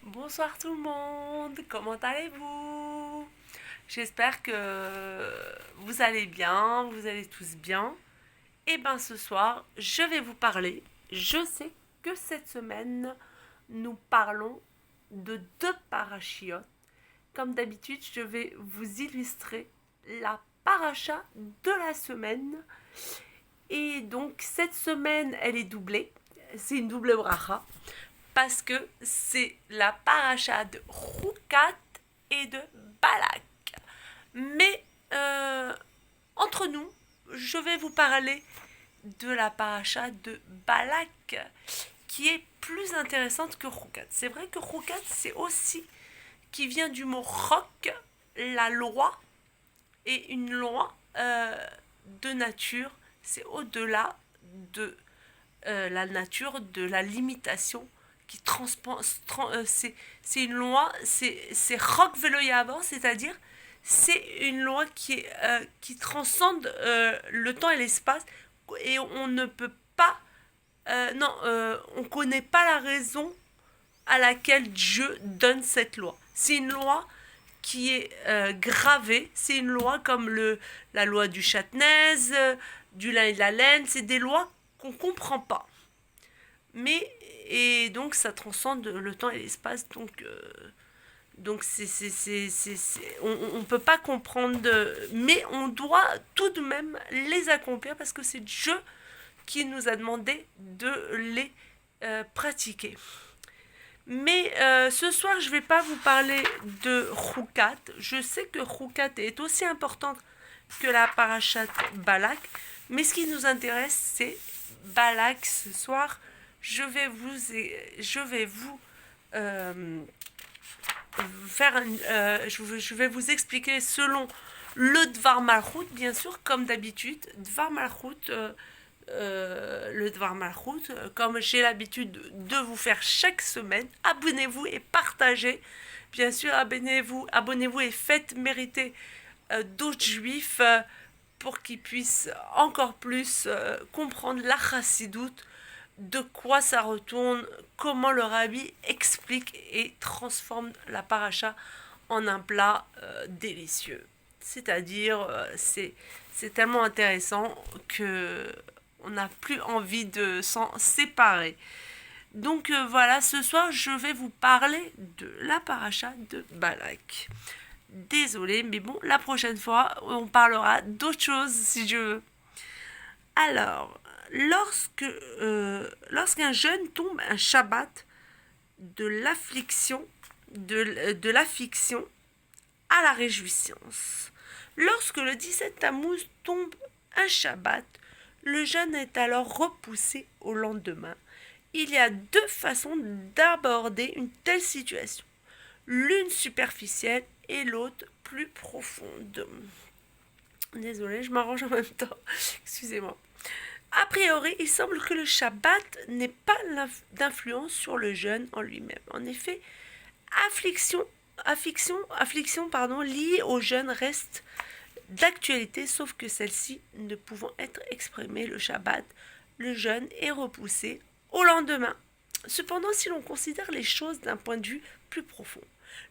Bonsoir tout le monde, comment allez-vous? J'espère que vous allez bien, vous allez tous bien. Et bien ce soir, je vais vous parler. Je sais que cette semaine, nous parlons de deux parachiotes. Comme d'habitude, je vais vous illustrer la paracha de la semaine. Et donc cette semaine, elle est doublée. C'est une double bracha parce que c'est la paracha de Roukat et de Balak. Mais entre nous, je vais vous parler de la paracha de Balak, qui est plus intéressante que Roukat. C'est vrai que Roukat, c'est aussi qui vient du mot roc, la loi, et une loi de nature, c'est au-delà de la nature, de la limitation qui c'est une loi, c'est rock veloya avant, c'est-à-dire c'est une loi qui transcende le temps et l'espace et on ne peut pas, non, on ne connaît pas la raison à laquelle Dieu donne cette loi. C'est une loi qui est gravée, c'est une loi comme la loi du châtenaise, du lin et de la laine, c'est des lois qu'on ne comprend pas. Mais, et donc ça transcende le temps et l'espace, donc on ne peut pas comprendre, mais on doit tout de même les accomplir parce que c'est Dieu qui nous a demandé de les pratiquer. Mais ce soir, je ne vais pas vous parler de Roukat. Je sais que Roukat est aussi importante que la parachat Balak. Mais ce qui nous intéresse, c'est Balak ce soir. Je vais vous je vais vous expliquer selon le Dvar Malchut, bien sûr, comme d'habitude. Dvar Malchut, le Dvar Malchut, comme j'ai l'habitude de vous faire chaque semaine. Abonnez-vous et partagez. Bien sûr, abonnez-vous et faites mériter d'autres juifs pour qu'ils puissent encore plus comprendre la chassidoute, de quoi ça retourne, comment le rabbi explique et transforme la paracha en un plat délicieux. C'est-à-dire, c'est tellement intéressant que on n'a plus envie de s'en séparer. Donc voilà, ce soir, je vais vous parler de la paracha de Balak. Désolée, mais bon, la prochaine fois, on parlera d'autre chose si je veux. Alors, lorsqu'un jeune tombe un Shabbat de l'affliction, de l'affliction à la réjouissance. Lorsque le 17 Tammuz tombe un Shabbat, le jeûne est alors repoussé au lendemain. Il y a deux façons d'aborder une telle situation. L'une superficielle et l'autre plus profonde. Désolée, je m'arrange en même temps. Excusez-moi. A priori, il semble que le Shabbat n'ait pas d'influence sur le jeûne en lui-même. En effet, affliction liée au jeûne reste d'actualité, sauf que celle-ci ne pouvant être exprimée le Shabbat, le jeûne est repoussé au lendemain. Cependant, si l'on considère les choses d'un point de vue plus profond,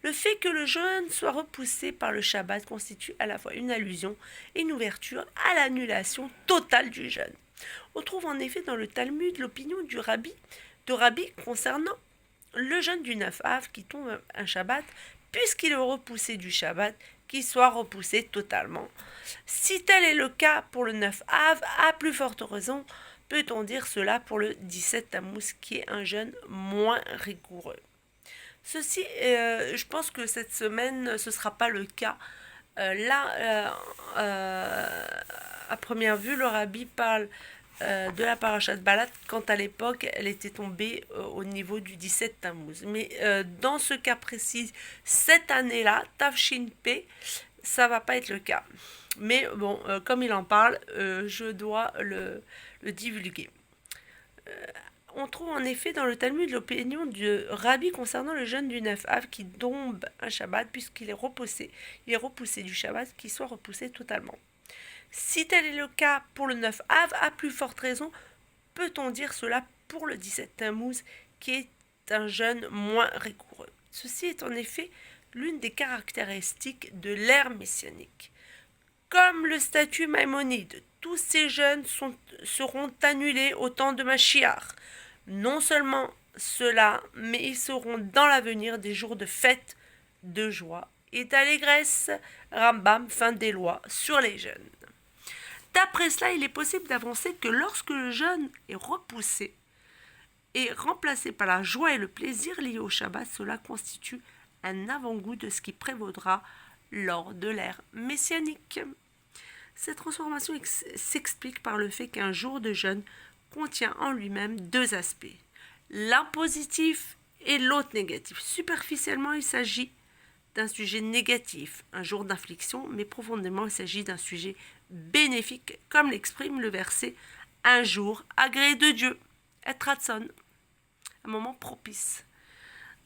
le fait que le jeûne soit repoussé par le Shabbat constitue à la fois une allusion et une ouverture à l'annulation totale du jeûne. On trouve en effet dans le Talmud l'opinion de Rabbi concernant le jeûne du 9 Av qui tombe un Shabbat, puisqu'il est repoussé du Shabbat, qu'il soit repoussé totalement. Si tel est le cas pour le 9 Av, à plus forte raison, peut-on dire cela pour le 17 Tammuz, qui est un jeûne moins rigoureux. Ceci, je pense que cette semaine, ce ne sera pas le cas. À première vue, le rabbi parle de la parachat Balak quand à l'époque elle était tombée au niveau du 17 Tammuz. Mais dans ce cas précis, cette année-là, Tafshin P, ça va pas être le cas. Mais bon, comme il en parle, je dois le divulguer. On trouve en effet dans le Talmud l'opinion du rabbi concernant le jeûne du 9 Av qui tombe un Shabbat puisqu'il est repoussé. Il est repoussé du Shabbat, qu'il soit repoussé totalement. Si tel est le cas pour le 9 Av, à plus forte raison, peut-on dire cela pour le 17 Tammuz, qui est un jeûne moins rigoureux. Ceci est en effet l'une des caractéristiques de l'ère messianique. Comme le statut Maïmonide, tous ces jeûnes seront annulés au temps de Mashiach. Non seulement cela, mais ils seront dans l'avenir des jours de fête, de joie et d'allégresse. Rambam, fin des lois sur les jeûnes. D'après cela, il est possible d'avancer que lorsque le jeûne est repoussé et remplacé par la joie et le plaisir liés au Shabbat, cela constitue un avant-goût de ce qui prévaudra lors de l'ère messianique. Cette transformation s'explique par le fait qu'un jour de jeûne contient en lui-même deux aspects, l'un positif et l'autre négatif. Superficiellement, il s'agit d'un sujet négatif, un jour d'infliction, mais profondément, il s'agit d'un sujet bénéfique, comme l'exprime le verset « Un jour agréé de Dieu », et Ratson, un moment propice.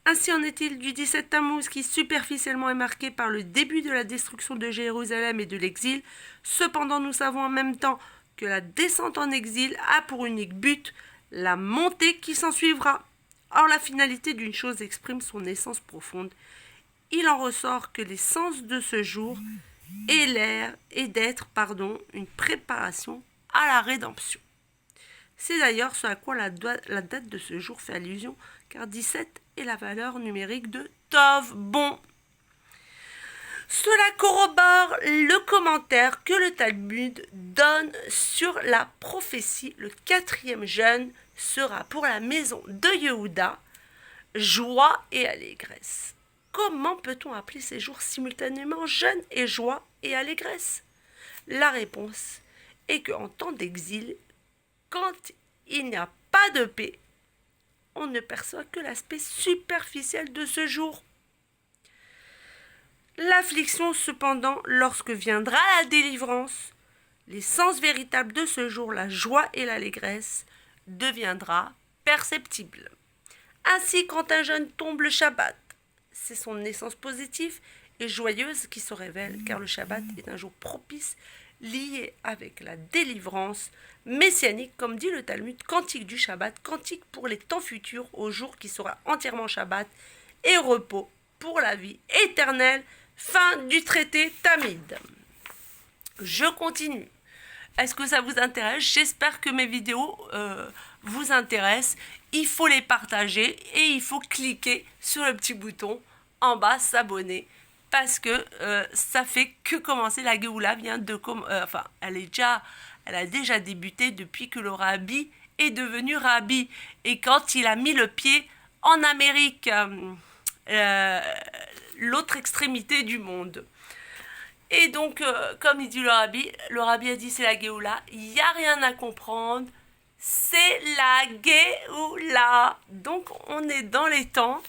Ainsi en est-il du 17 Tammuz qui superficiellement est marqué par le début de la destruction de Jérusalem et de l'exil. Cependant, nous savons en même temps que la descente en exil a pour unique but la montée qui s'ensuivra. Or, la finalité d'une chose exprime son essence profonde. Il en ressort que l'essence de ce jour est d'être une préparation à la rédemption. C'est d'ailleurs ce à quoi la date de ce jour fait allusion, car 17 est la valeur numérique de Tov, bon. Cela corrobore le commentaire que le Talmud donne sur la prophétie. Le 4e jeûne sera pour la maison de Yehuda, joie et allégresse. Comment peut-on appeler ces jours simultanément jeûne et joie et allégresse? La réponse est qu'en temps d'exil, quand il n'y a pas de paix, on ne perçoit que l'aspect superficiel de ce jour. L'affliction, cependant, lorsque viendra la délivrance, l'essence véritable de ce jour, la joie et l'allégresse, deviendra perceptible. Ainsi, quand un jeune tombe le Shabbat, c'est son essence positive et joyeuse qui se révèle, car le Shabbat est un jour propice, lié avec la délivrance messianique, comme dit le Talmud, cantique du Shabbat, cantique pour les temps futurs, au jour qui sera entièrement Shabbat, et repos pour la vie éternelle. Fin du traité Tamid. Je continue. Est-ce que ça vous intéresse? J'espère que mes vidéos vous intéressent. Il faut les partager et il faut cliquer sur le petit bouton en bas, s'abonner. Parce que ça fait que commencer. La Géoula vient de elle a déjà débuté depuis que le rabbi est devenu rabbi. Et quand il a mis le pied en Amérique, l'autre extrémité du monde. Et donc, comme il dit le rabbi a dit c'est la Géoula, il n'y a rien à comprendre, c'est la Géoula. Donc, on est dans les temps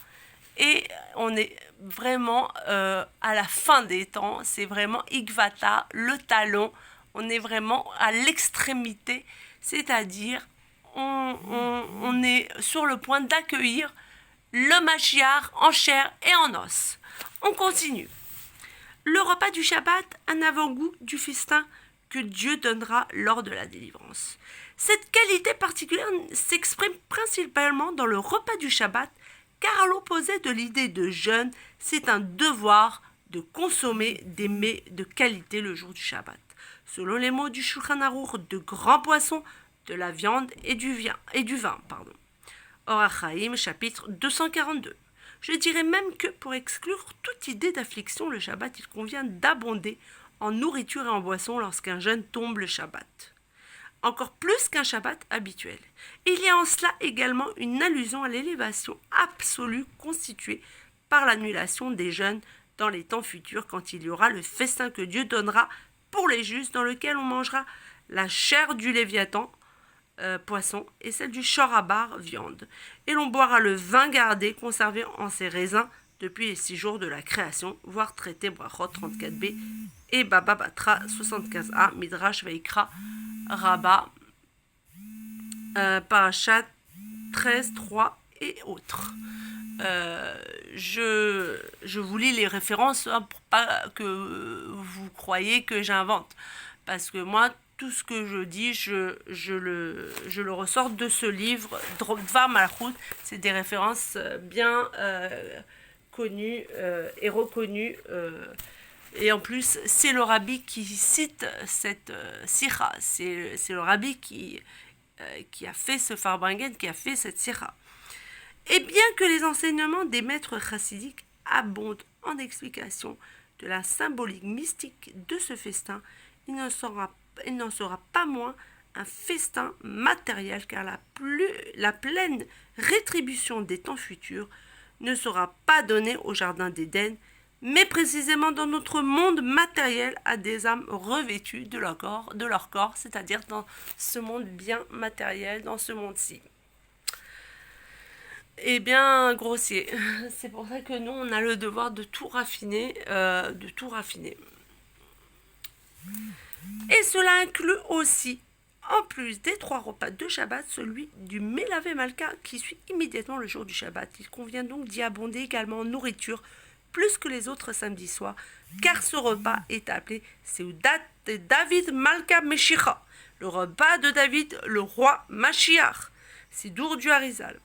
et on est vraiment à la fin des temps, c'est vraiment Ikvata, le talon, on est vraiment à l'extrémité, c'est-à-dire on est sur le point d'accueillir le Mashiach en chair et en os. On continue. Le repas du Shabbat, un avant-goût du festin que Dieu donnera lors de la délivrance. Cette qualité particulière s'exprime principalement dans le repas du Shabbat, car à l'opposé de l'idée de jeûne, c'est un devoir de consommer des mets de qualité le jour du Shabbat. Selon les mots du Shulchan Aruch, de grands poissons, de la viande et du vin. Orach Chaim, chapitre 242. Je dirais même que pour exclure toute idée d'affliction, le Shabbat, il convient d'abonder en nourriture et en boisson lorsqu'un jeûne tombe le Shabbat. Encore plus qu'un Shabbat habituel. Il y a en cela également une allusion à l'élévation absolue constituée par l'annulation des jeûnes dans les temps futurs quand il y aura le festin que Dieu donnera pour les justes dans lequel on mangera la chair du Léviathan, poisson, et celle du Shorabar, viande. Et l'on boira le vin gardé, conservé en ses raisins depuis les 6 jours de la création, voire traité Brachot 34b et Baba Batra 75a, Midrash Vaikra, Rabbah, Parashat 13, 3 et autres. Je vous lis les références pour pas que vous croyez que j'invente. Parce que moi, tout ce que je dis, je le ressors de ce livre, Dvar Malchut. C'est des références bien connu et reconnu. Et en plus, c'est le rabbi qui cite cette sira. C'est le rabbi qui a fait ce Farbrengen, qui a fait cette sira. Et bien que les enseignements des maîtres chassidiques abondent en explication de la symbolique mystique de ce festin, il n'en sera pas moins un festin matériel, car la pleine rétribution des temps futurs ne sera pas donnée au jardin d'Éden, mais précisément dans notre monde matériel à des âmes revêtues de leur corps, c'est-à-dire dans ce monde bien matériel, dans ce monde-ci. Et bien grossier. C'est pour ça que nous, on a le devoir de tout raffiner, Et cela inclut aussi, en plus des 3 repas de Shabbat, celui du Melavé Malka qui suit immédiatement le jour du Shabbat. Il convient donc d'y abonder également en nourriture, plus que les autres samedis soirs, car ce repas est appelé Seudat de David Malka Meshicha, le repas de David, le roi Mashiach, Sidour du Harizal.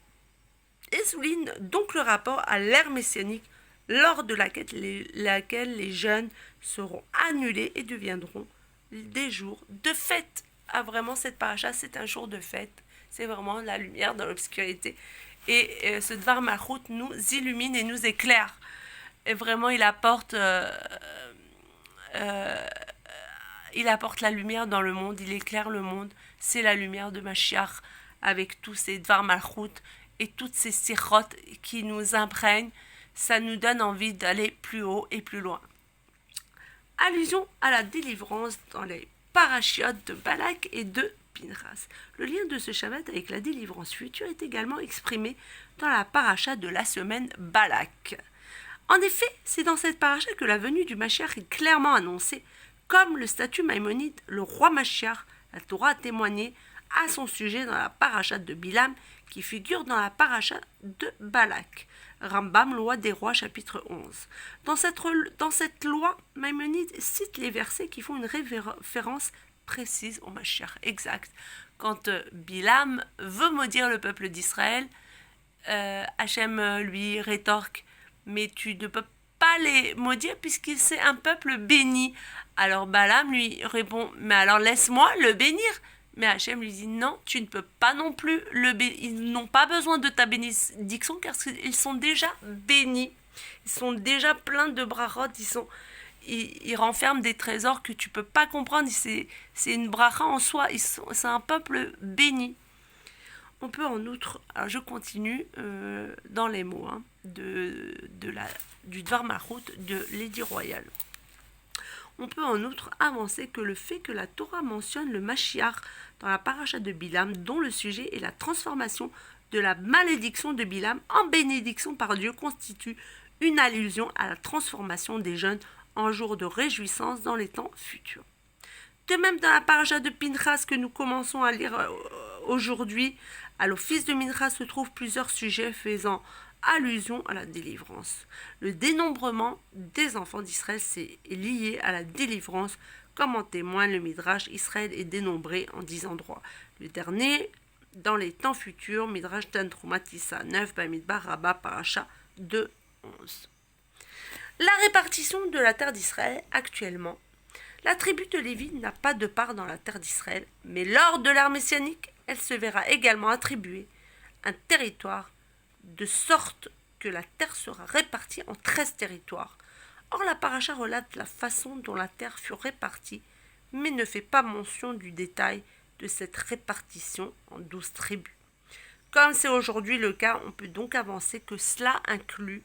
Et souligne donc le rapport à l'ère messianique, lors de laquelle les jeûnes seront annulés et deviendront des jours de fête. Ah, vraiment, cette paracha, c'est un jour de fête. C'est vraiment la lumière dans l'obscurité. Et ce Dvar Malchut nous illumine et nous éclaire. Et vraiment, il apporte la lumière dans le monde. Il éclaire le monde. C'est la lumière de Mashiach avec tous ces Dvar Malchut et toutes ces sirotes qui nous imprègnent. Ça nous donne envie d'aller plus haut et plus loin. Allusion à la délivrance dans les parachiotes de Balak et de Pinchas. Le lien de ce Shabbat avec la délivrance future est également exprimé dans la paracha de la semaine Balak. En effet, c'est dans cette paracha que la venue du Mashiach est clairement annoncée, comme le statut Maïmonide, le roi Mashiach, la Torah a témoigné à son sujet dans la paracha de Bilam, qui figure dans la paracha de Balak. Rambam, loi des rois, chapitre 11. Dans cette loi, Maïmonide cite les versets qui font une référence précise au Mashiach. Exact. Quand Bilam veut maudire le peuple d'Israël, Hachem lui rétorque « Mais tu ne peux pas les maudire puisqu'il c'est un peuple béni. » Alors Balaam lui répond « Mais alors laisse-moi le bénir !» Mais Hachem lui dit non, tu ne peux pas non plus le bénir. Ils n'ont pas besoin de ta bénédiction car ils sont déjà bénis. Ils sont déjà pleins de brachot. Ils renferment des trésors que tu ne peux pas comprendre. C'est une bracha en soi. C'est un peuple béni. On peut en outre, alors je continue dans les mots du Dvar Malchut de l'édit royal. On peut en outre avancer que le fait que la Torah mentionne le Mashiach dans la paracha de Bilam, dont le sujet est la transformation de la malédiction de Bilam en bénédiction par Dieu, constitue une allusion à la transformation des jeunes en jours de réjouissance dans les temps futurs. De même, dans la paracha de Pinchas que nous commençons à lire aujourd'hui, à l'office de Mincha se trouvent plusieurs sujets faisant allusion à la délivrance. Le dénombrement des enfants d'Israël est lié à la délivrance, comme en témoigne le Midrash. Israël est dénombré en 10 endroits. Le dernier, dans les temps futurs, Midrash Dan Trumatissa 9, Bamidbar, Rabba, Paracha 2, 11. La répartition de la terre d'Israël actuellement. La tribu de Lévi n'a pas de part dans la terre d'Israël, mais lors de l'ère messianique, elle se verra également attribuer un territoire de sorte que la terre sera répartie en 13 territoires. Or, la paracha relate la façon dont la terre fut répartie, mais ne fait pas mention du détail de cette répartition en 12 tribus. Comme c'est aujourd'hui le cas, on peut donc avancer que cela inclut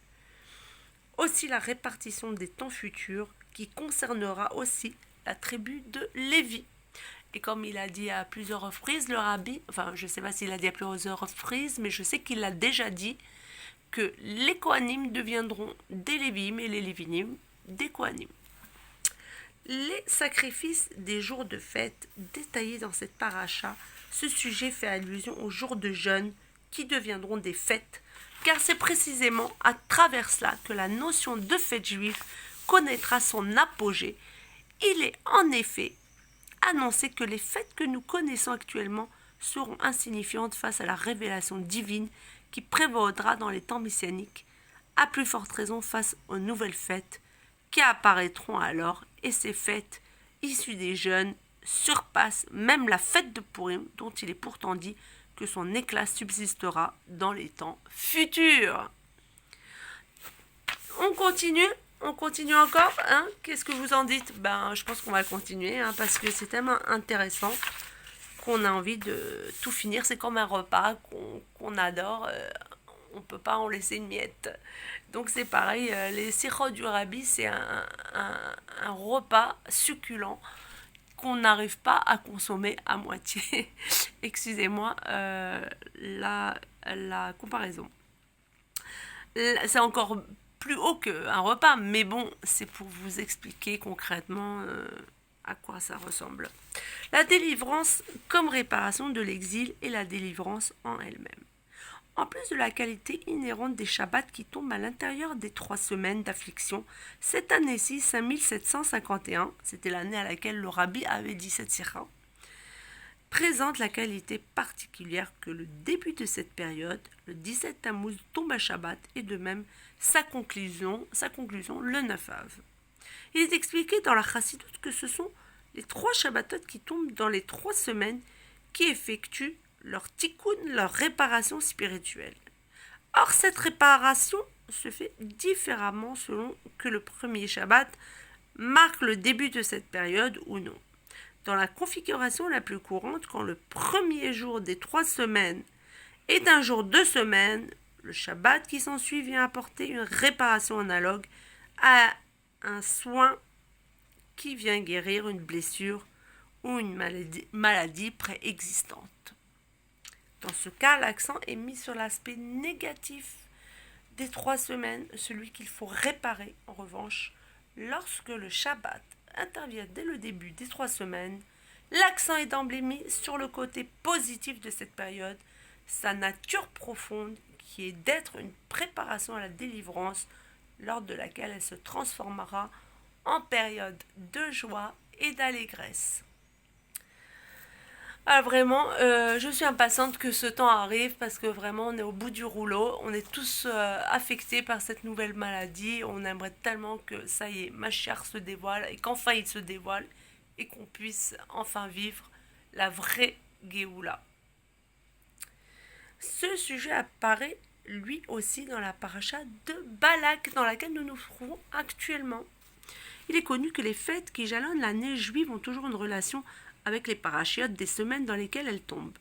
aussi la répartition des temps futurs qui concernera aussi la tribu de Lévi. Et comme il a dit à plusieurs reprises, le rabbi, enfin je ne sais pas s'il a dit à plusieurs reprises, mais je sais qu'il l'a déjà dit, que les Kohanim deviendront des Lévim et les Lévinim des Kohanim. Les sacrifices des jours de fête détaillés dans cette paracha, ce sujet fait allusion aux jours de jeûne qui deviendront des fêtes, car c'est précisément à travers cela que la notion de fête juive connaîtra son apogée. Il est en effet annoncer que les fêtes que nous connaissons actuellement seront insignifiantes face à la révélation divine qui prévaudra dans les temps messianiques, à plus forte raison face aux nouvelles fêtes qui apparaîtront alors, et ces fêtes issues des jeûnes surpassent même la fête de Pourim, dont il est pourtant dit que son éclat subsistera dans les temps futurs. On continue encore, hein? Qu'est-ce que vous en dites? Je pense qu'on va continuer, hein, parce que c'est tellement intéressant qu'on a envie de tout finir. C'est comme un repas qu'on adore, on ne peut pas en laisser une miette. Donc c'est pareil, les sirops du Rabbi, c'est un repas succulent qu'on n'arrive pas à consommer à moitié. Excusez-moi la comparaison. C'est encore plus haut qu'un repas, mais bon, c'est pour vous expliquer concrètement à quoi ça ressemble. La délivrance comme réparation de l'exil et la délivrance en elle-même. En plus de la qualité inhérente des Shabbats qui tombent à l'intérieur des 3 semaines d'affliction, cette année-ci, 5751, c'était l'année à laquelle le Rabbi avait dit cette sira, présente la qualité particulière que le début de cette période, le 17 Tammuz, tombe à Shabbat, et de même sa conclusion le 9 Av. Il est expliqué dans la Chassidoute que ce sont les 3 Shabbatot qui tombent dans les 3 semaines qui effectuent leur tikkun, leur réparation spirituelle. Or, cette réparation se fait différemment selon que le premier Shabbat marque le début de cette période ou non. Dans la configuration la plus courante, quand le premier jour des 3 semaines est un jour de semaine, le Shabbat qui s'ensuit vient apporter une réparation analogue à un soin qui vient guérir une blessure ou une maladie préexistante. Dans ce cas, l'accent est mis sur l'aspect négatif des 3 semaines, celui qu'il faut réparer. En revanche, lorsque le Shabbat intervient dès le début des 3 semaines, l'accent est d'emblée mis sur le côté positif de cette période, sa nature profonde qui est d'être une préparation à la délivrance lors de laquelle elle se transformera en période de joie et d'allégresse. Alors vraiment, je suis impatiente que ce temps arrive parce que vraiment on est au bout du rouleau, on est tous affectés par cette nouvelle maladie, on aimerait tellement que ça y est, Mashiach se dévoile et qu'enfin il se dévoile et qu'on puisse enfin vivre la vraie Géoula. Ce sujet apparaît lui aussi dans la paracha de Balak dans laquelle nous nous trouvons actuellement. Il est connu que les fêtes qui jalonnent l'année juive ont toujours une relation avec les parachiotes des semaines dans lesquelles elles tombent.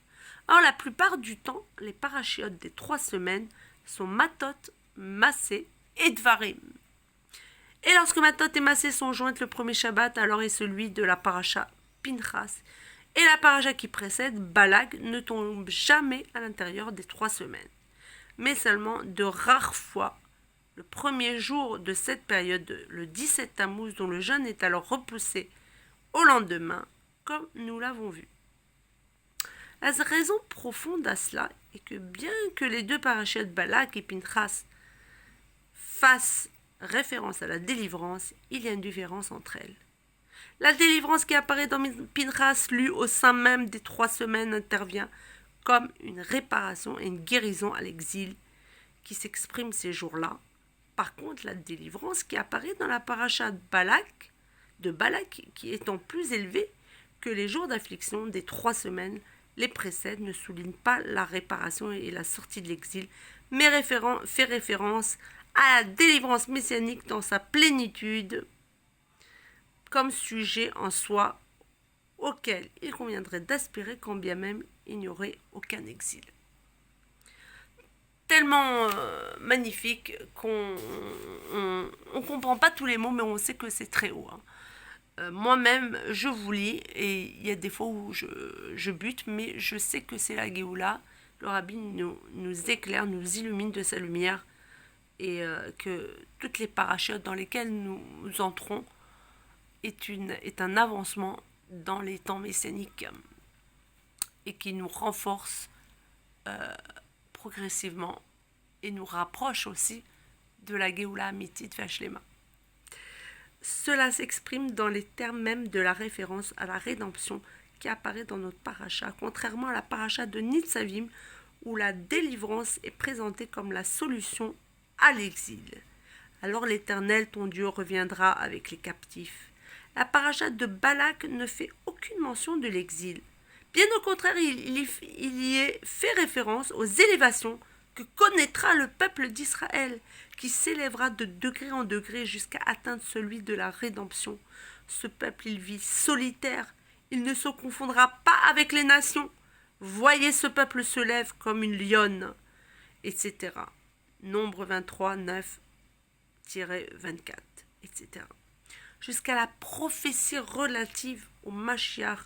Or, la plupart du temps, les parachiotes des 3 semaines sont Matot, Massé et Dvarim. Et lorsque Matot et Massé sont jointes le premier Shabbat, alors est celui de la paracha Pinchas. Et la paracha qui précède, Balak, ne tombe jamais à l'intérieur des 3 semaines, mais seulement de rares fois. Le premier jour de cette période, le 17 Tammuz, dont le jeûne est alors repoussé au lendemain, comme nous l'avons vu. La raison profonde à cela est que bien que les 2 parachutes Balak et Pinchas fassent référence à la délivrance, il y a une différence entre elles. La délivrance qui apparaît dans Pinchas, lu au sein même des 3 semaines, intervient comme une réparation et une guérison à l'exil qui s'exprime ces jours-là. Par contre, la délivrance qui apparaît dans la paracha de Balak, qui étant plus élevée que les jours d'affliction des 3 semaines, les précèdent, ne souligne pas la réparation et la sortie de l'exil, mais fait référence à la délivrance messianique dans sa plénitude, comme sujet en soi auquel il conviendrait d'aspirer quand bien même il n'y aurait aucun exil. Tellement magnifique qu'on ne comprend pas tous les mots, mais on sait que c'est très haut. Moi-même, je vous lis, et il y a des fois où je bute, mais je sais que c'est la Géoula. Le Rabbi nous éclaire, nous illumine de sa lumière, et que toutes les parachutes dans lesquelles nous entrons est un avancement dans les temps messianiques et qui nous renforce progressivement et nous rapproche aussi de la Géoula Amitit Vashlema. Cela s'exprime dans les termes même de la référence à la rédemption qui apparaît dans notre paracha, contrairement à la paracha de Nitzavim où la délivrance est présentée comme la solution à l'exil. Alors l'Éternel, ton Dieu, reviendra avec les captifs. La paracha de Balak ne fait aucune mention de l'exil. Bien au contraire, il y est fait référence aux élévations que connaîtra le peuple d'Israël, qui s'élèvera de degré en degré jusqu'à atteindre celui de la rédemption. Ce peuple, il vit solitaire, il ne se confondra pas avec les nations. Voyez, ce peuple se lève comme une lionne, etc. Nombre 23, 9-24, etc. Jusqu'à la prophétie relative au Mashiach.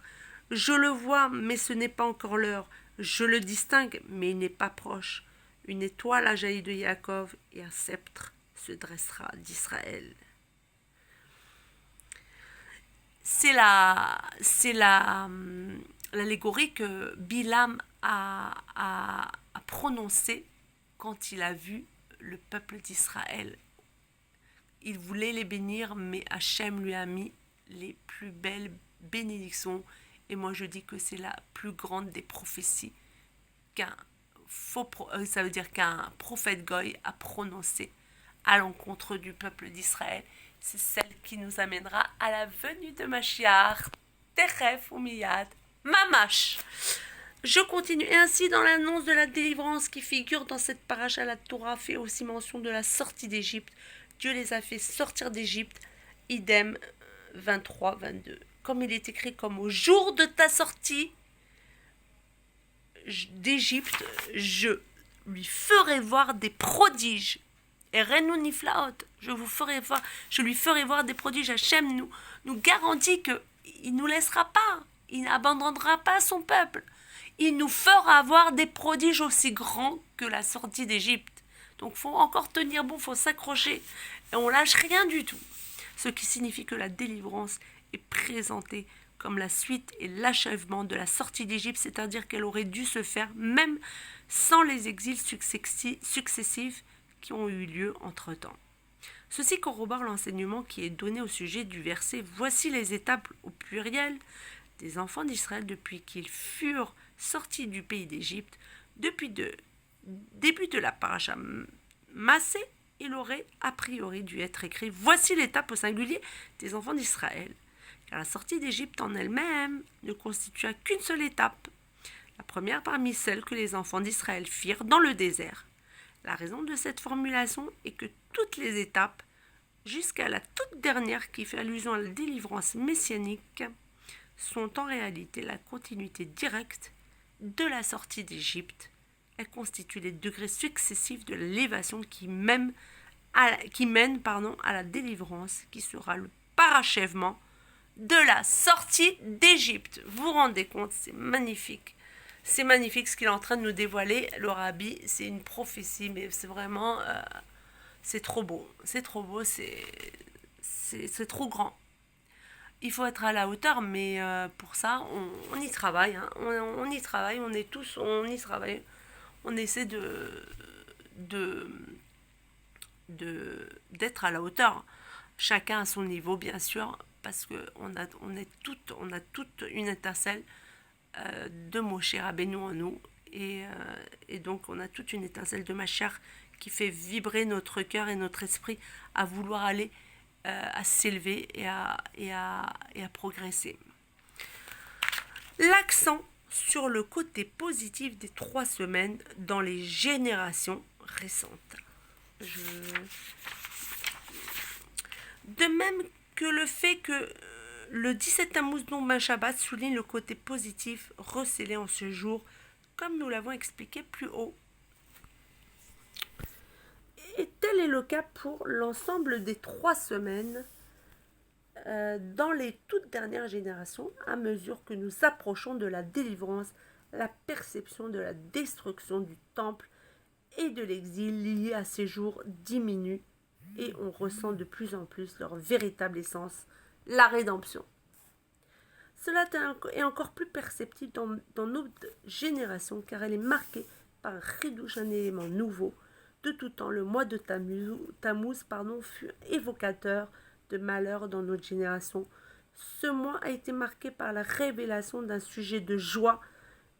Je le vois, mais ce n'est pas encore l'heure. Je le distingue, mais il n'est pas proche. Une étoile a jailli de Yaakov et un sceptre se dressera d'Israël. C'est l'allégorie que Bilam a prononcée quand il a vu le peuple d'Israël. Il voulait les bénir, mais Hachem lui a mis les plus belles bénédictions. Et moi je dis que c'est la plus grande des prophéties ça veut dire qu'un prophète goy a prononcé à l'encontre du peuple d'Israël. C'est celle qui nous amènera à la venue de Mashiach, Teref ou Miyad, Mamash. Je continue. Et ainsi, dans l'annonce de la délivrance qui figure dans cette paracha, la Torah fait aussi mention de la sortie d'Égypte. Dieu les a fait sortir d'Égypte. Idem 23-22. Comme il est écrit, comme au jour de ta sortie d'Égypte, je lui ferai voir des prodiges. Et Renou Niflaot, je lui ferai voir des prodiges. Hachem nous garantit qu'il ne nous laissera pas, il n'abandonnera pas son peuple. Il nous fera voir des prodiges aussi grands que la sortie d'Égypte. Donc il faut encore tenir bon, il faut s'accrocher. Et on lâche rien du tout. Ce qui signifie que la délivrance est présentée comme la suite et l'achèvement de la sortie d'Égypte, c'est-à-dire qu'elle aurait dû se faire même sans les exils successifs qui ont eu lieu entre-temps. Ceci corrobore l'enseignement qui est donné au sujet du verset « Voici les étapes au pluriel des enfants d'Israël depuis qu'ils furent sortis du pays d'Égypte. Depuis le début de la paracha Massé, il aurait a priori dû être écrit « Voici l'étape au singulier des enfants d'Israël ». Car la sortie d'Égypte en elle-même ne constitua qu'une seule étape, la première parmi celles que les enfants d'Israël firent dans le désert. La raison de cette formulation est que toutes les étapes, jusqu'à la toute dernière qui fait allusion à la délivrance messianique, sont en réalité la continuité directe de la sortie d'Égypte. Elles constituent les degrés successifs de l'élévation qui mène à la délivrance, qui sera le parachèvement de la sortie d'Égypte. Vous vous rendez compte, c'est magnifique. C'est magnifique ce qu'il est en train de nous dévoiler, le Rabbi. C'est une prophétie, mais c'est vraiment... c'est trop beau. C'est trop beau, c'est trop grand. Il faut être à la hauteur, mais pour ça, on y travaille. Hein. On y travaille, on y travaille. On essaie d'être à la hauteur. Chacun à son niveau, bien sûr, parce qu'on a toute une étincelle de Moshe Rabbeinu en nous, et donc on a toute une étincelle de Mashiach qui fait vibrer notre cœur et notre esprit à vouloir aller à s'élever et à progresser. L'accent sur le côté positif des 3 semaines dans les générations récentes. De même que le fait que le 17 Tammuz non Shabbat souligne le côté positif recélé en ce jour, comme nous l'avons expliqué plus haut. Et tel est le cas pour l'ensemble des 3 semaines dans les toutes dernières générations, à mesure que nous approchons de la délivrance, la perception de la destruction du temple et de l'exil lié à ces jours diminue et on ressent de plus en plus leur véritable essence, la rédemption. Cela est encore plus perceptible dans notre génération car elle est marquée par un chidouche, un élément nouveau. De tout temps, le mois de Tammuz fut évocateur de malheur dans notre génération. Ce mois a été marqué par la révélation d'un sujet de joie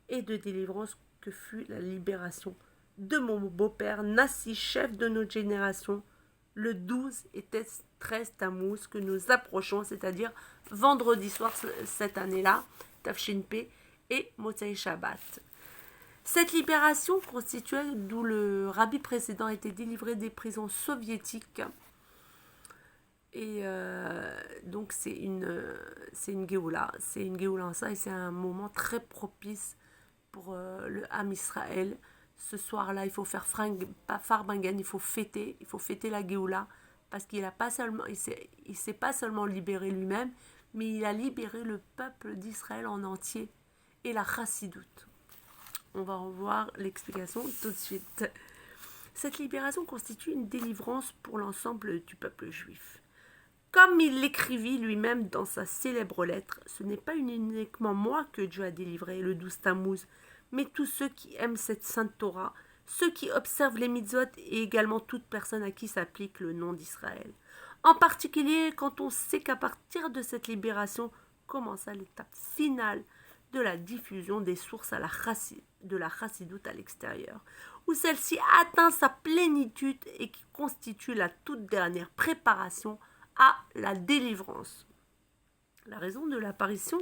et de délivrance que fut la libération de mon beau-père Nassi, chef de notre génération, le 12 et 13 Tammuz que nous approchons, c'est-à-dire vendredi soir cette année-là, Tafshin P, et Motzei Shabbat. Cette libération constituait d'où le rabbi précédent a été délivré des prisons soviétiques. Et donc c'est une Géoula, en ça, et c'est un moment très propice pour le Ham Israël. Ce soir-là, il faut faire Farbangan, il faut fêter la Géoula, parce qu'il s'est pas seulement libéré lui-même, mais il a libéré le peuple d'Israël en entier et la Chassidoute. On va revoir l'explication tout de suite. Cette libération constitue une délivrance pour l'ensemble du peuple juif. Comme il l'écrivit lui-même dans sa célèbre lettre, ce n'est pas uniquement moi que Dieu a délivré le 12 Tammuz, mais tous ceux qui aiment cette sainte Torah, ceux qui observent les mitzvot et également toute personne à qui s'applique le nom d'Israël. En particulier quand on sait qu'à partir de cette libération commença l'étape finale de la diffusion des sources de la chassidoute à l'extérieur, où celle-ci atteint sa plénitude et qui constitue la toute dernière préparation à la délivrance. La raison de l'apparition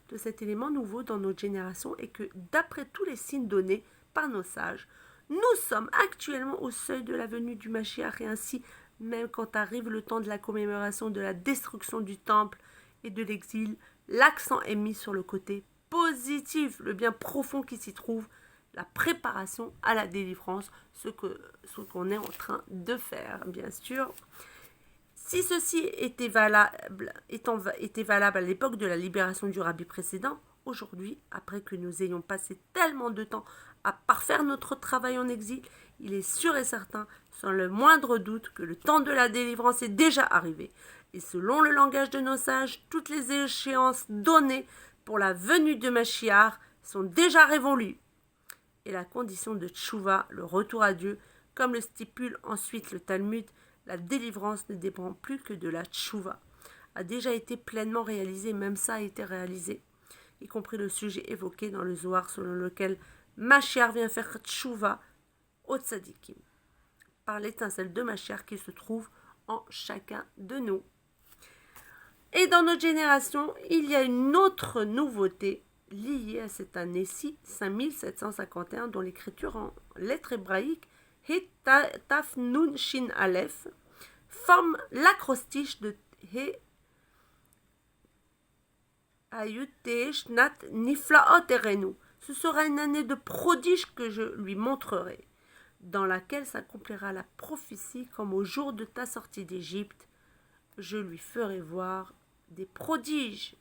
de cet élément nouveau dans notre génération est que, d'après tous les signes donnés par nos sages, nous sommes actuellement au seuil de la venue du Mashiach, et ainsi, même quand arrive le temps de la commémoration de la destruction du temple et de l'exil, l'accent est mis sur le côté positif, le bien profond qui s'y trouve, la préparation à la délivrance, ce qu'on est en train de faire, bien sûr. Si ceci était valable à l'époque de la libération du rabbi précédent, aujourd'hui, après que nous ayons passé tellement de temps à parfaire notre travail en exil, il est sûr et certain, sans le moindre doute, que le temps de la délivrance est déjà arrivé. Et selon le langage de nos sages, toutes les échéances données pour la venue de Mashiach sont déjà révolues. Et la condition de Tchouva, le retour à Dieu, comme le stipule ensuite le Talmud, la délivrance ne dépend plus que de la Tchouva, a déjà été pleinement réalisée, même ça a été réalisé, y compris le sujet évoqué dans le Zohar selon lequel Mashiach vient faire Tchouva au Tzadikim, par l'étincelle de Mashiach qui se trouve en chacun de nous. Et dans notre génération, il y a une autre nouveauté liée à cette année-ci, 5751, dont l'écriture en lettres hébraïques He Taf Nun Shin Aleph forme l'acrostiche de He Ayute Shnat Niflaot Erenu. Ce sera une année de prodige que je lui montrerai, dans laquelle s'accomplira la prophétie comme au jour de ta sortie d'Égypte. Je lui ferai voir des prodiges.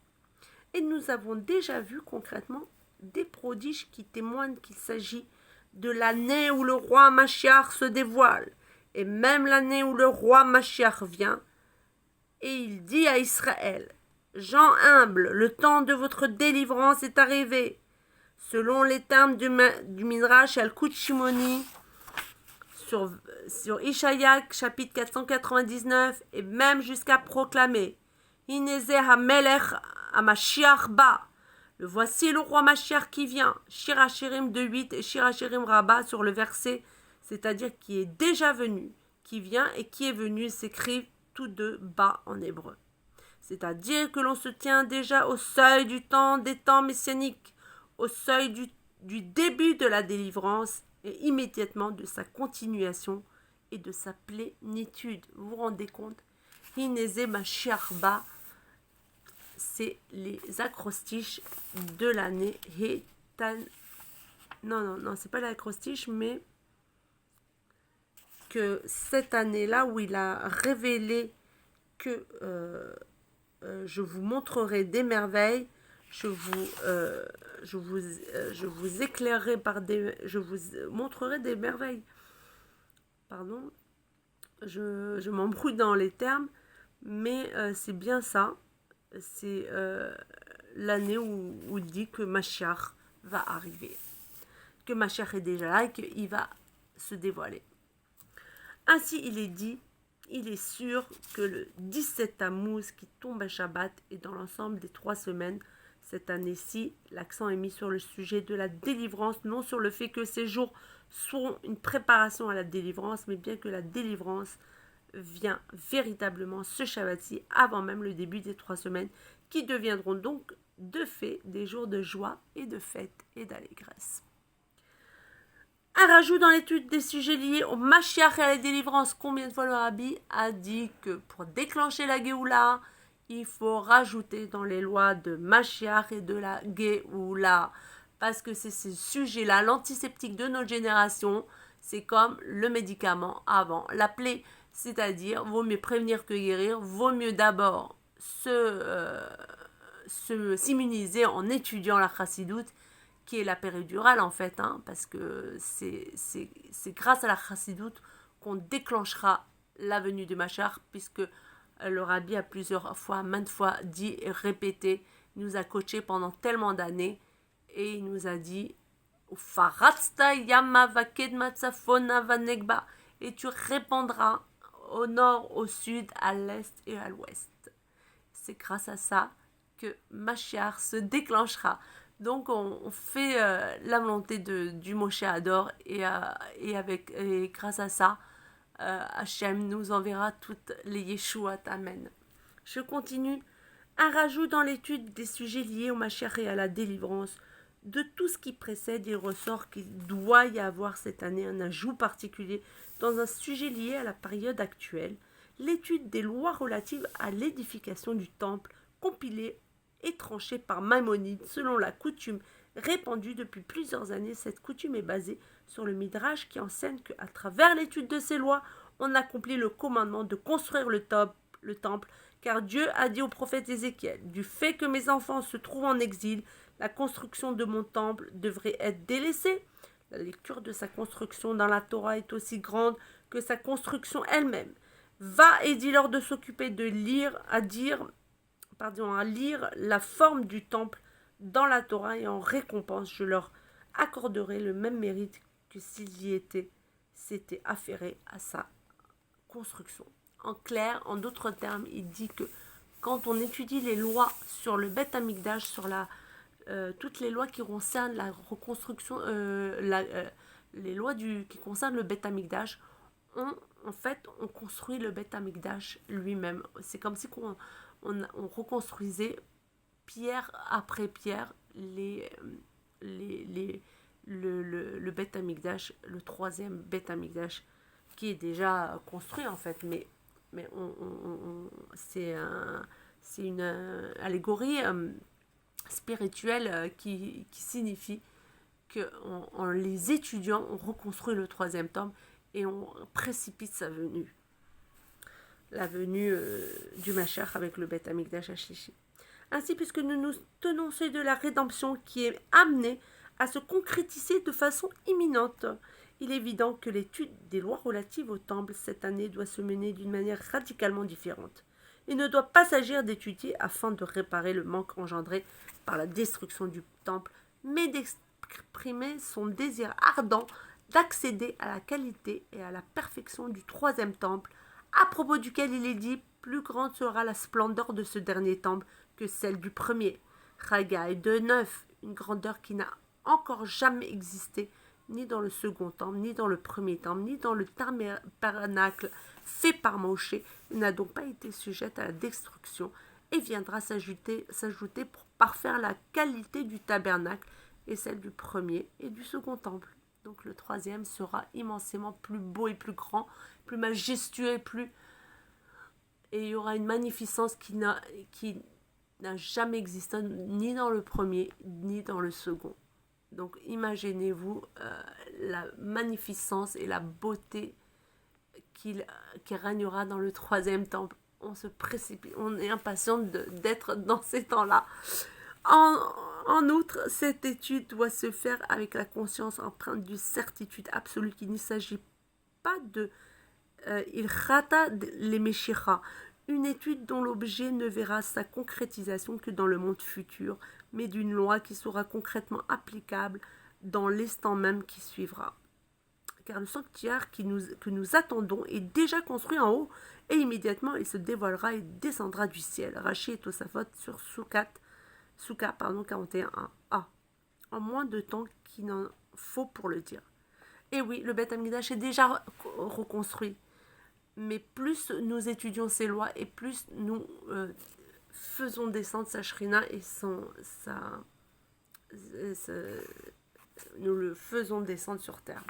Et nous avons déjà vu concrètement des prodiges qui témoignent qu'il s'agit de l'année où le roi Mashiach se dévoile, et même l'année où le roi Mashiach vient, et il dit à Israël, « Gens humbles, le temps de votre délivrance est arrivé. » Selon les termes du Midrash Al-Kut Shimoni, sur Ishaïa, chapitre 499, et même jusqu'à proclamer, « Hineze ha-melech ha-Mashiach ba » Le voici le roi Mashiach qui vient. Shir Hashirim 2.8 et Shir Hashirim Rabbah sur le verset, c'est-à-dire qui est déjà venu, qui vient et qui est venu, s'écrivent tous deux bas en hébreu. C'est-à-dire que l'on se tient déjà au seuil du temps des temps messianiques, au seuil du début de la délivrance et immédiatement de sa continuation et de sa plénitude. Vous vous rendez compte? Hineze Mashiach ba, c'est les acrostiches de l'année Non, c'est pas l'acrostiche, mais que cette année-là où il a révélé que je vous montrerai des merveilles, je vous éclairerai je vous montrerai des merveilles. Pardon, je m'embrouille dans les termes, mais c'est bien ça. C'est l'année où il dit que Mashiach va arriver, que Mashiach est déjà là et qu'il va se dévoiler. Ainsi, il est dit, il est sûr que le 17 Tammuz qui tombe à Shabbat et dans l'ensemble des 3 semaines Cette année-ci, l'accent est mis sur le sujet de la délivrance, non sur le fait que ces jours sont une préparation à la délivrance, mais bien que la délivrance vient véritablement ce Shabbat-ci avant même le début des 3 semaines, qui deviendront donc de fait des jours de joie et de fête et d'allégresse. Un rajout dans l'étude des sujets liés au Mashiach et à la délivrance. Combien de fois le Rabbi a dit que pour déclencher la Géoula, il faut rajouter dans les lois de Mashiach et de la Géoula. Parce que c'est ce sujet-là, l'antiseptique de notre génération, c'est comme le médicament avant la plaie. C'est-à-dire, vaut mieux prévenir que guérir, vaut mieux d'abord s'immuniser en étudiant la chassidoute, qui est la péridurale en fait, parce que c'est grâce à la chassidoute qu'on déclenchera la venue du Mashiach, puisque le Rabbi a plusieurs fois, maintes fois dit et répété, il nous a coaché pendant tellement d'années, et il nous a dit et tu répandras au nord, au sud, à l'est et à l'ouest. C'est grâce à ça que Mashiach se déclenchera. Donc on fait la volonté du Moshe Hador et grâce à ça, Hachem nous enverra toutes les Yeshuot. Amen. Je continue. Un rajout dans l'étude des sujets liés au Mashiach et à la délivrance. De tout ce qui précède, il ressort qu'il doit y avoir cette année un ajout particulier dans un sujet lié à la période actuelle, l'étude des lois relatives à l'édification du temple, compilée et tranchée par Maïmonide selon la coutume répandue depuis plusieurs années. Cette coutume est basée sur le Midrash qui enseigne qu'à travers l'étude de ces lois, on accomplit le commandement de construire le temple, car Dieu a dit au prophète Ézéchiel, du fait que mes enfants se trouvent en exil, la construction de mon temple devrait être délaissée. La lecture de sa construction dans la Torah est aussi grande que sa construction elle-même. Va et dis-leur de s'occuper de lire, à lire la forme du temple dans la Torah, et en récompense, je leur accorderai le même mérite que s'ils s'étaient affairés à sa construction. En clair, en d'autres termes, il dit que quand on étudie les lois sur le Beth Amikdash, sur toutes les lois qui concernent la reconstruction, les lois qui concernent le Beth Amikdash, on construit le Beth Amikdash lui-même. C'est comme si on reconstruisait pierre après pierre le Beth Amikdash, le troisième Beth Amikdash, qui est déjà construit en fait, mais c'est une allégorie spirituelle qui signifie qu'en les étudiant, on reconstruit le troisième temple et on précipite sa venue. La venue du Mashiach avec le Beth Amikdash Ashlishi. Ainsi, puisque nous nous tenons ceux de la rédemption qui est amenée à se concrétiser de façon imminente, il est évident que l'étude des lois relatives au temple cette année doit se mener d'une manière radicalement différente. Il ne doit pas s'agir d'étudier afin de réparer le manque engendré par la destruction du temple, mais d'exprimer son désir ardent d'accéder à la qualité et à la perfection du troisième temple, à propos duquel il est dit « Plus grande sera la splendeur de ce dernier temple que celle du premier. » Chagai 2.9, une grandeur qui n'a encore jamais existé, ni dans le second temple, ni dans le premier temple, ni dans le tabernacle fait par Moshe, n'a donc pas été sujette à la destruction et viendra s'ajouter pour parfaire la qualité du tabernacle et celle du premier et du second temple. Donc le troisième sera immensément plus beau et plus grand, plus majestueux et il y aura une magnificence qui n'a jamais existé ni dans le premier ni dans le second. Donc imaginez-vous la magnificence et la beauté qui régnera dans le troisième temple. On se précipite, on est impatient d'être dans ces temps-là. En outre, cette étude doit se faire avec la conscience empreinte d'une certitude absolue qu'il ne s'agit pas de ilchata les meshira, une étude dont l'objet ne verra sa concrétisation que dans le monde futur, mais d'une loi qui sera concrètement applicable dans l'instant même qui suivra. Car le sanctuaire que nous attendons est déjà construit en haut, et immédiatement il se dévoilera et descendra du ciel. Rachi et Tosafot sur Soukat Souka, pardon, 41a. En moins de temps qu'il n'en faut pour le dire. Et oui, le Beth Amikdash est déjà reconstruit. Mais plus nous étudions ces lois et plus nous faisons descendre sa shrina et nous le faisons descendre sur terre.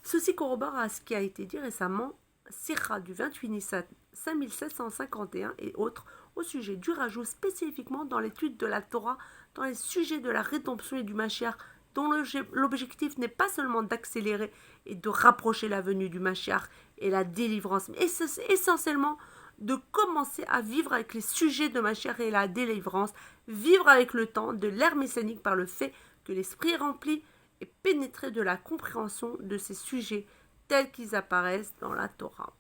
Ceci corrobore à ce qui a été dit récemment, Sira du 28 Nissan 5751 et autres, au sujet du rajout spécifiquement dans l'étude de la Torah, dans les sujets de la rédemption et du Mashiach, dont l'objectif n'est pas seulement d'accélérer et de rapprocher la venue du Mashiach et la délivrance, mais essentiellement de commencer à vivre avec les sujets de Mashiach et la délivrance, vivre avec le temps de l'ère messianique par le fait que l'esprit est rempli et pénétré de la compréhension de ces sujets tels qu'ils apparaissent dans la Torah.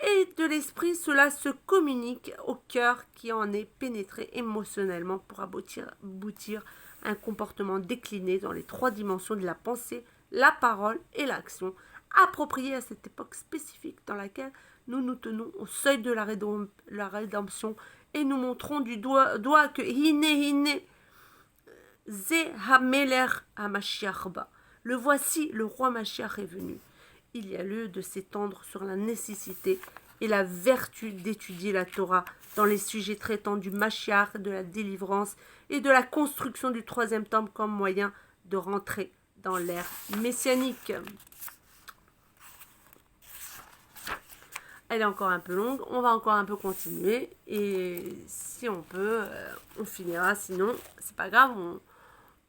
Et de l'esprit, cela se communique au cœur qui en est pénétré émotionnellement pour aboutir à un comportement décliné dans les 3 dimensions de la pensée, la parole et l'action, approprié à cette époque spécifique dans laquelle nous nous tenons au seuil de la rédemption et nous montrons du doigt que Hine Ze Hameler HaMashiach ba. Le voici, le roi Mashiach est venu. Il y a lieu de s'étendre sur la nécessité et la vertu d'étudier la Torah dans les sujets traitant du Mashiach, de la délivrance et de la construction du 3e temple comme moyen de rentrer dans l'ère messianique. Elle est encore un peu longue, on va encore un peu continuer et si on peut, on finira, sinon c'est pas grave,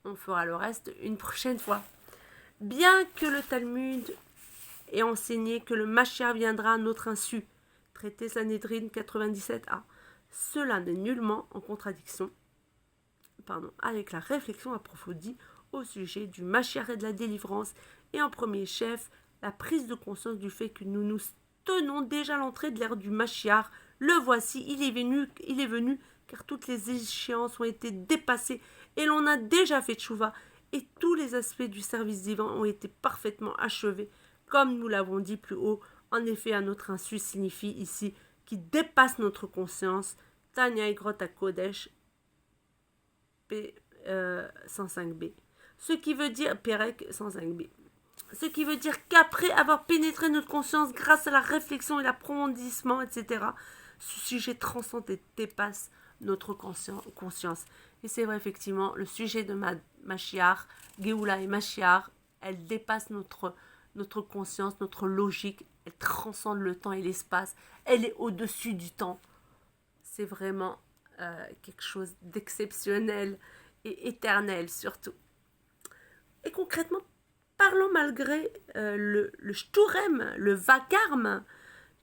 on fera le reste une prochaine fois. Bien que le Talmud ait enseigné que le Mashiach viendra à notre insu, traité Sanhedrin 97a, cela n'est nullement en contradiction avec la réflexion approfondie au sujet du Mashiach et de la délivrance, et en premier chef, la prise de conscience du fait que nous nous tenons déjà à l'entrée de l'ère du Mashiach. Le voici, il est venu, car toutes les échéances ont été dépassées, et l'on a déjà fait tchouva, et tous les aspects du service divin ont été parfaitement achevés, comme nous l'avons dit plus haut. En effet, à notre insu signifie ici qui dépasse notre conscience. Tanya Igrot à Kodesh, P 105b. Ce qui veut dire, Perek 105b. Ce qui veut dire qu'après avoir pénétré notre conscience grâce à la réflexion et l'approfondissement, etc., ce sujet transcende et dépasse notre conscience. Et c'est vrai, effectivement, le sujet de Mashiach, Géoula et Mashiach, elle dépasse notre conscience, notre logique, elle transcende le temps et l'espace, elle est au-dessus du temps. C'est vraiment quelque chose d'exceptionnel et éternel surtout. Et concrètement, parlons malgré le shturem, le vacarme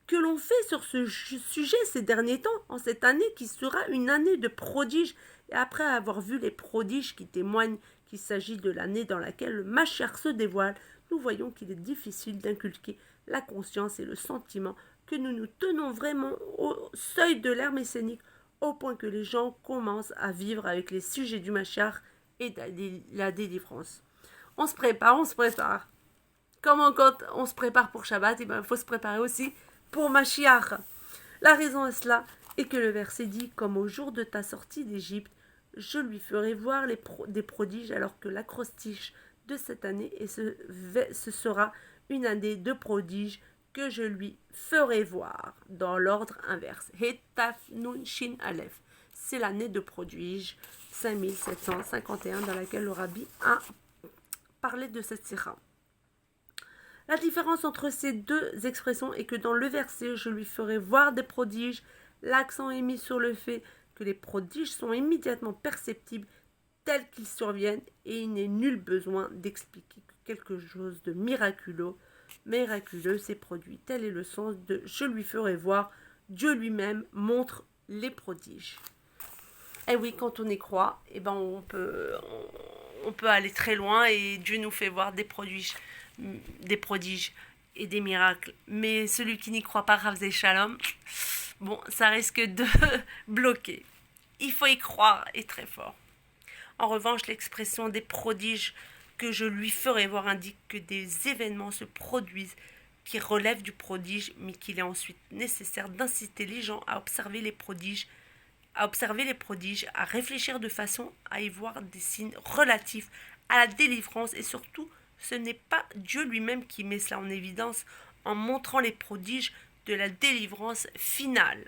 que l'on fait sur ce sujet ces derniers temps, en cette année qui sera une année de prodiges, et après avoir vu les prodiges qui témoignent qu'il s'agit de l'année dans laquelle le Mashiach se dévoile, nous voyons qu'il est difficile d'inculquer la conscience et le sentiment que nous nous tenons vraiment au seuil de l'ère messianique, au point que les gens commencent à vivre avec les sujets du Mashiach et de la délivrance. On se prépare. Comment quand on se prépare pour Shabbat, il faut se préparer aussi pour Mashiach. La raison est cela, et que le verset dit, comme au jour de ta sortie d'Égypte, je lui ferai voir des prodiges, alors que l'acrostiche de cette année, et ce sera une année de prodiges que je lui ferai voir, dans l'ordre inverse. Hetaf Nun Shin Aleph. C'est l'année de prodiges, 5751, dans laquelle le rabbi a parlé de cette sira. La différence entre ces deux expressions est que dans le verset « je lui ferai voir des prodiges », l'accent est mis sur le fait que les prodiges sont immédiatement perceptibles tels qu'ils surviennent et il n'est nul besoin d'expliquer que quelque chose de miraculeux s'est produit. Tel est le sens de « je lui ferai voir ». Dieu lui-même montre les prodiges. Et oui, quand on y croit, on peut aller très loin et Dieu nous fait voir des prodiges et des miracles. Mais celui qui n'y croit pas, Rav Shalom, ça risque de bloquer. Il faut y croire et très fort. En revanche, l'expression des prodiges que je lui ferai voir indique que des événements se produisent qui relèvent du prodige, mais qu'il est ensuite nécessaire d'inciter les gens à observer les prodiges à observer les prodiges, à réfléchir de façon à y voir des signes relatifs à la délivrance et surtout, ce n'est pas Dieu lui-même qui met cela en évidence en montrant les prodiges de la délivrance finale.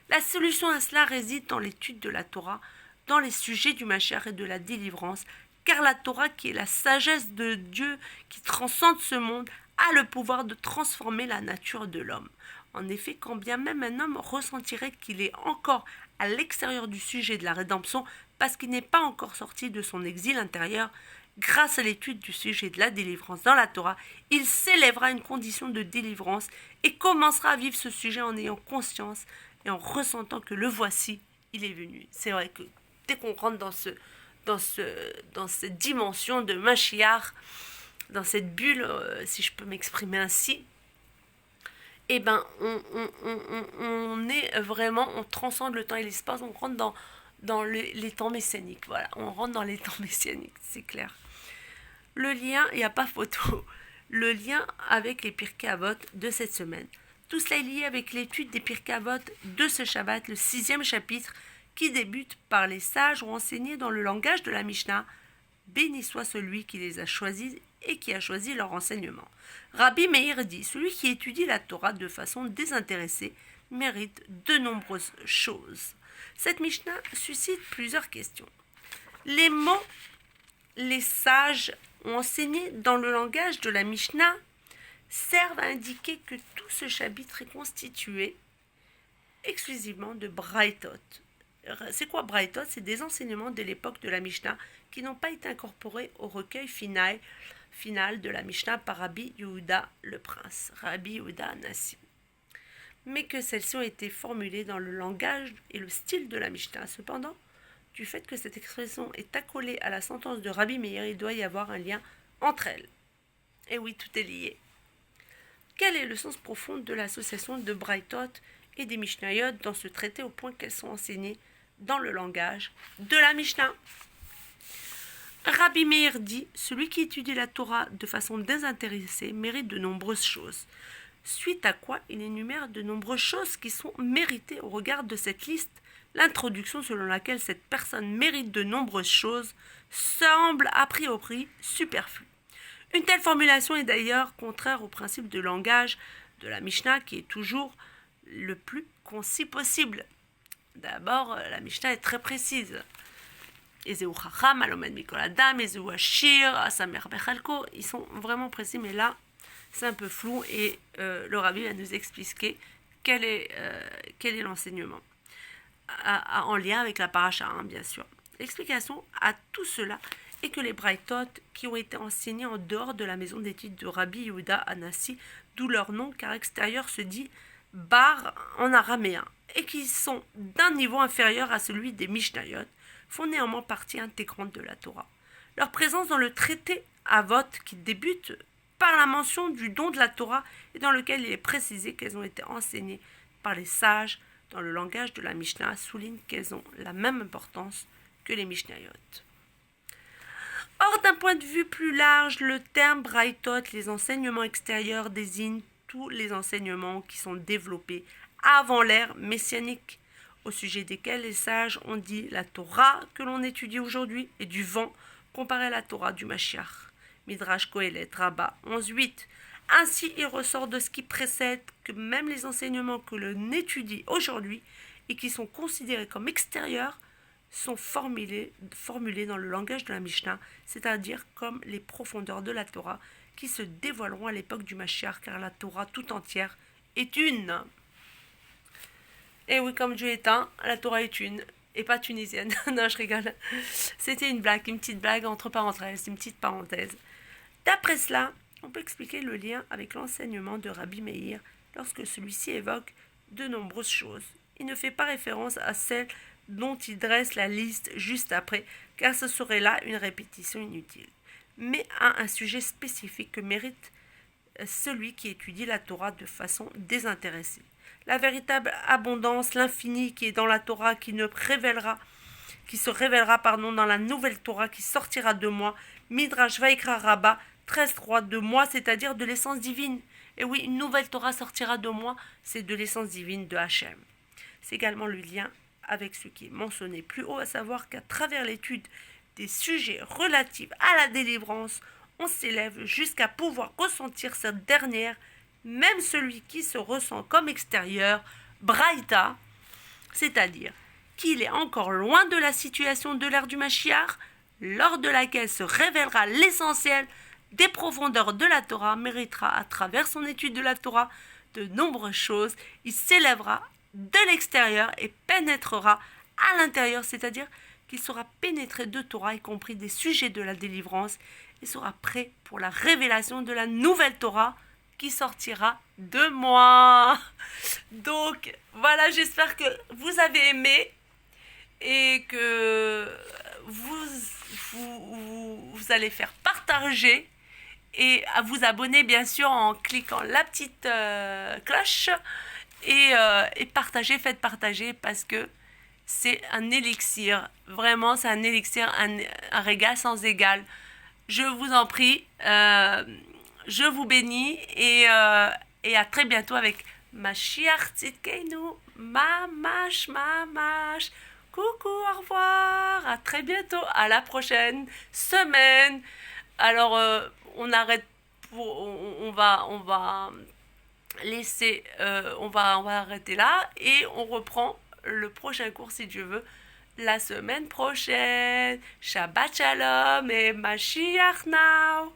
La solution à cela réside dans l'étude de la Torah, dans les sujets du Mashiach et de la délivrance, car la Torah, qui est la sagesse de Dieu, qui transcende ce monde, a le pouvoir de transformer la nature de l'homme. En effet, quand bien même un homme ressentirait qu'il est encore à l'extérieur du sujet de la rédemption, parce qu'il n'est pas encore sorti de son exil intérieur, grâce à l'étude du sujet de la délivrance dans la Torah, il s'élèvera à une condition de délivrance et commencera à vivre ce sujet en ayant conscience et en ressentant que le voici, il est venu. C'est vrai que dès qu'on rentre dans cette dimension de Mashiach, dans cette bulle, si je peux m'exprimer ainsi, eh ben, on est vraiment, on transcende le temps et l'espace, on rentre dans les temps messianiques. Voilà, on rentre dans les temps messianiques, c'est clair. Le lien, il n'y a pas photo, le lien avec les Pirkei Avot de cette semaine. Tout cela est lié avec l'étude des Pirkei Avot de ce Shabbat, le 6e chapitre, qui débute par les sages ou enseignés dans le langage de la Mishnah. Béni soit celui qui les a choisis et qui a choisi leur enseignement. Rabbi Meir dit, celui qui étudie la Torah de façon désintéressée mérite de nombreuses choses. Cette Mishnah suscite plusieurs questions. Les mots, les sages ont enseigné dans le langage de la Mishnah servent à indiquer que tout ce chapitre est constitué exclusivement de braïtot. C'est quoi braïtot? C'est des enseignements de l'époque de la Mishnah qui n'ont pas été incorporés au recueil final de la Mishnah par Rabbi Yehuda le Prince, Rabbi Yehuda Anassi. Mais que celles-ci ont été formulées dans le langage et le style de la Mishnah. Cependant, du fait que cette expression est accolée à la sentence de Rabbi Meir, il doit y avoir un lien entre elles. Et oui, tout est lié. Quel est le sens profond de l'association de Braïtot et des Mishnayot dans ce traité au point qu'elles sont enseignées dans le langage de la Mishnah? Rabbi Meir dit, celui qui étudie la Torah de façon désintéressée mérite de nombreuses choses. Suite à quoi il énumère de nombreuses choses qui sont méritées au regard de cette liste. L'introduction selon laquelle cette personne mérite de nombreuses choses semble a priori superflue. Une telle formulation est d'ailleurs contraire au principe de langage de la Mishnah qui est toujours le plus concis possible. D'abord, la Mishnah est très précise. Ils sont vraiment précis, mais là, c'est un peu flou et le Rabbi va nous expliquer quel est l'enseignement en lien avec la paracha, bien sûr. L'explication à tout cela est que les braïtot qui ont été enseignés en dehors de la maison d'études de Rabbi Yehuda Anassi, d'où leur nom, car extérieur se dit bar en araméen, et qui sont d'un niveau inférieur à celui des Mishnayot, font néanmoins partie intégrante de la Torah. Leur présence dans le traité Avot, qui débute par la mention du don de la Torah, et dans lequel il est précisé qu'elles ont été enseignées par les sages dans le langage de la Mishnah, souligne qu'elles ont la même importance que les Mishnayot. Or, d'un point de vue plus large, le terme braïtot, les enseignements extérieurs, désigne tous les enseignements qui sont développés avant l'ère messianique, au sujet desquels les sages ont dit la Torah que l'on étudie aujourd'hui est du vent comparé à la Torah du Mashiach. Midrash Kohelet, Rabbah 11.8. Ainsi, il ressort de ce qui précède que même les enseignements que l'on étudie aujourd'hui et qui sont considérés comme extérieurs sont formulés dans le langage de la Mishnah, c'est-à-dire comme les profondeurs de la Torah qui se dévoileront à l'époque du Mashiach, car la Torah tout entière est une. Et oui, comme Dieu est un, la Torah est une, et pas tunisienne. Non, je rigole. C'était une blague, une petite blague entre parenthèses, une petite parenthèse. D'après cela, on peut expliquer le lien avec l'enseignement de Rabbi Meir lorsque celui-ci évoque de nombreuses choses. Il ne fait pas référence à celles dont il dresse la liste juste après, car ce serait là une répétition inutile, mais à un sujet spécifique que mérite celui qui étudie la Torah de façon désintéressée. La véritable abondance, l'infini qui est dans la Torah, qui se révélera dans la nouvelle Torah qui sortira de moi, Midrash Vaikra Rabbah 13.3, de moi, c'est-à-dire de l'essence divine. Et oui, une nouvelle Torah sortira de moi, c'est de l'essence divine de Hachem. C'est également le lien avec ce qui est mentionné plus haut, à savoir qu'à travers l'étude des sujets relatifs à la délivrance, on s'élève jusqu'à pouvoir ressentir cette dernière, même celui qui se ressent comme extérieur, Braïta, c'est-à-dire qu'il est encore loin de la situation de l'ère du Mashiach, lors de laquelle se révélera l'essentiel des profondeurs de la Torah, méritera à travers son étude de la Torah de nombreuses choses, il s'élèvera de l'extérieur et pénétrera à l'intérieur, c'est-à-dire qu'il sera pénétré de Torah, y compris des sujets de la délivrance, et sera prêt pour la révélation de la nouvelle Torah qui sortira de moi. Donc voilà, j'espère que vous avez aimé et que vous allez faire partager et à vous abonner bien sûr en cliquant la petite cloche et partager, faites partager parce que c'est un élixir, vraiment c'est un élixir, un régal sans égal. Je vous en prie, je vous bénis et à très bientôt avec Mashiach Tzidkeinu, mamash. Coucou, au revoir, à très bientôt, à la prochaine semaine. Alors, on arrête on va laisser, on va arrêter là et on reprend le prochain cours si Dieu veut la semaine prochaine. Shabbat shalom et Mashiach now.